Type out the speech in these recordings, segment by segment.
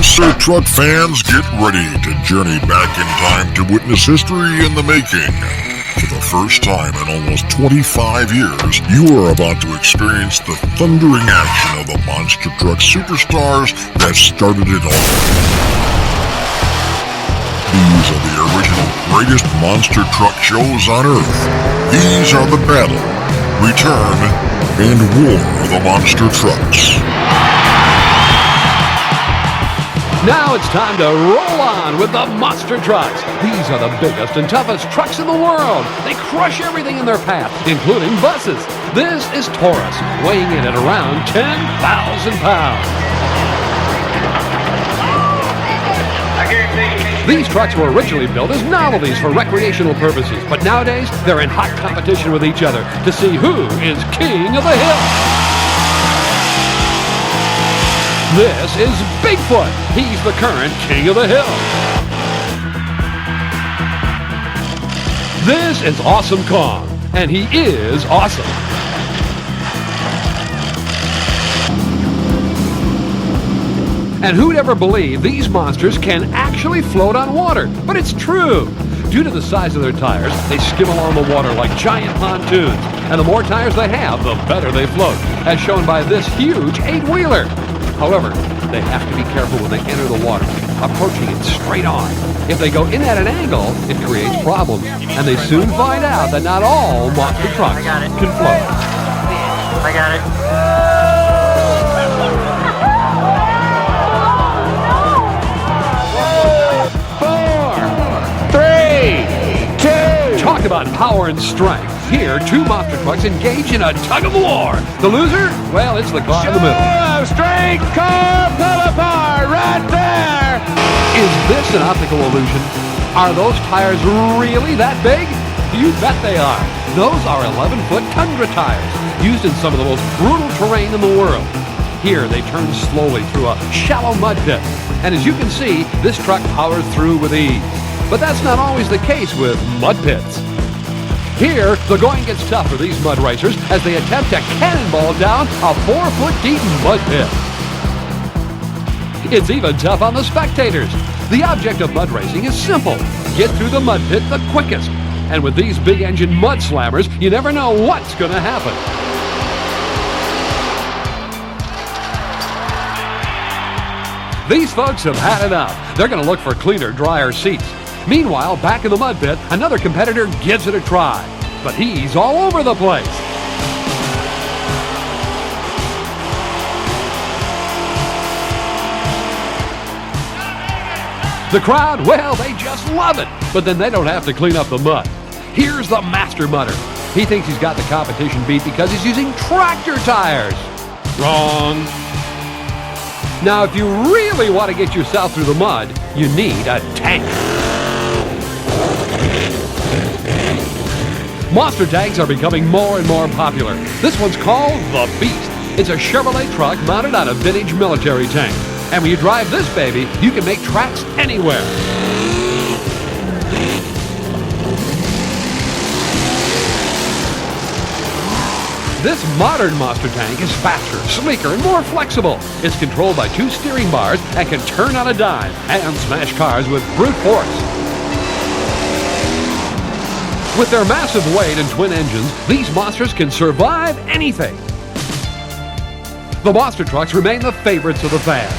Monster truck fans, get ready to journey back in time to witness history in the making. For the first time in almost 25 years, you are about to experience the thundering action of the monster truck superstars that started it all. These are the original greatest monster truck shows on Earth. These are the battle, return, and war of the monster trucks. Now it's time to roll on with the monster trucks. These are the biggest and toughest trucks in the world. They crush everything in their path, including buses. This is Taurus, weighing in at around 10,000 pounds. These trucks were originally built as novelties for recreational purposes, but nowadays they're in hot competition with each other to see who is king of the hill. This is Bigfoot. He's the current king of the hill. This is Awesome Kong, and he is awesome. And who'd ever believe these monsters can actually float on water? But it's true. Due to the size of their tires, they skim along the water like giant pontoons. And the more tires they have, the better they float, as shown by this huge 8-wheeler. However, they have to be careful when they enter the water, approaching it straight on. If they go in at an angle, it creates problems, and they soon find out that not all monster trucks can float. I got it. 4, 3, 2. Talk about power and strength. Here, two monster trucks engage in a tug-o-war. The loser? Well, it's the car in the middle. Straight car pull apart right there. Is this an optical illusion? Are those tires really that big? You bet they are. Those are 11-foot tundra tires, used in some of the most brutal terrain in the world. Here, they turn slowly through a shallow mud pit. And as you can see, this truck powers through with ease. But that's not always the case with mud pits. Here, the going gets tough for these mud racers as they attempt to cannonball down a 4-foot deep mud pit. It's even tough on the spectators. The object of mud racing is simple. Get through the mud pit the quickest. And with these big engine mud slammers, you never know what's going to happen. These folks have had enough. They're going to look for cleaner, drier seats. Meanwhile, back in the mud pit, another competitor gives it a try. But he's all over the place. The crowd, well, they just love it. But then they don't have to clean up the mud. Here's the master mudder. He thinks he's got the competition beat because he's using tractor tires. Wrong. Now, if you really want to get yourself through the mud, you need a tank. Monster tanks are becoming more and more popular. This one's called the Beast. It's a Chevrolet truck mounted on a vintage military tank. And when you drive this baby, you can make tracks anywhere. This modern monster tank is faster, sleeker, and more flexible. It's controlled by 2 steering bars and can turn on a dime and smash cars with brute force. With their massive weight and twin engines, these monsters can survive anything. The monster trucks remain the favorites of the fans.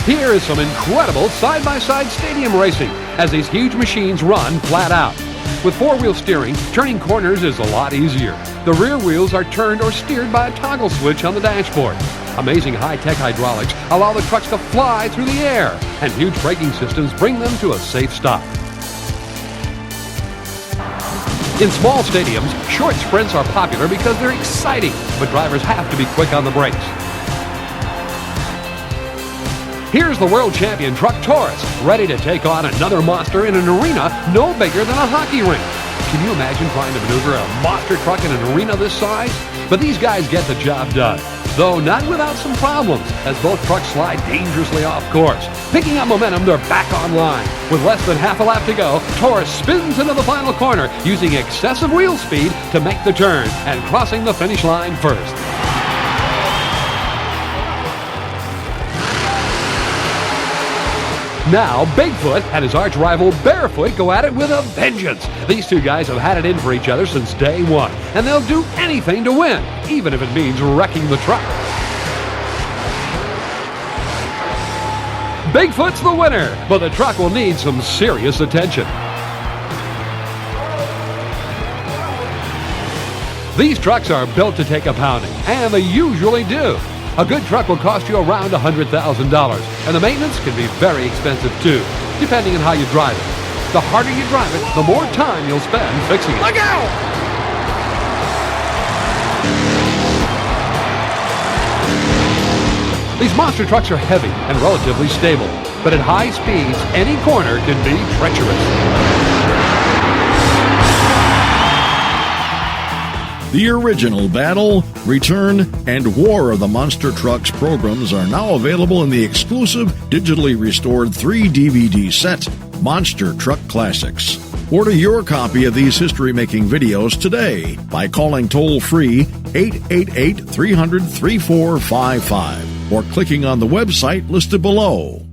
Here is some incredible side-by-side stadium racing as these huge machines run flat out. With 4-wheel steering, turning corners is a lot easier. The rear wheels are turned or steered by a toggle switch on the dashboard. Amazing high-tech hydraulics allow the trucks to fly through the air, and huge braking systems bring them to a safe stop. In small stadiums, short sprints are popular because they're exciting, but drivers have to be quick on the brakes. Here's the world champion truck Taurus, ready to take on another monster in an arena no bigger than a hockey rink. Can you imagine trying to maneuver a monster truck in an arena this size? But these guys get the job done, though not without some problems, as both trucks slide dangerously off course. Picking up momentum, they're back online. With less than half a lap to go, Taurus spins into the final corner, using excessive wheel speed to make the turn, and crossing the finish line first. Now, Bigfoot and his arch rival Barefoot go at it with a vengeance. These two guys have had it in for each other since day one, and they'll do anything to win, even if it means wrecking the truck. Bigfoot's the winner, but the truck will need some serious attention. These trucks are built to take a pounding, and they usually do. A good truck will cost you around $100,000, and the maintenance can be very expensive too, depending on how you drive it. The harder you drive it, the more time you'll spend fixing it. Look out! These monster trucks are heavy and relatively stable, but at high speeds, any corner can be treacherous. The original Battle, Return, and War of the Monster Trucks programs are now available in the exclusive digitally restored 3-DVD set, Monster Truck Classics. Order your copy of these history-making videos today by calling toll-free 888-300-3455 or clicking on the website listed below.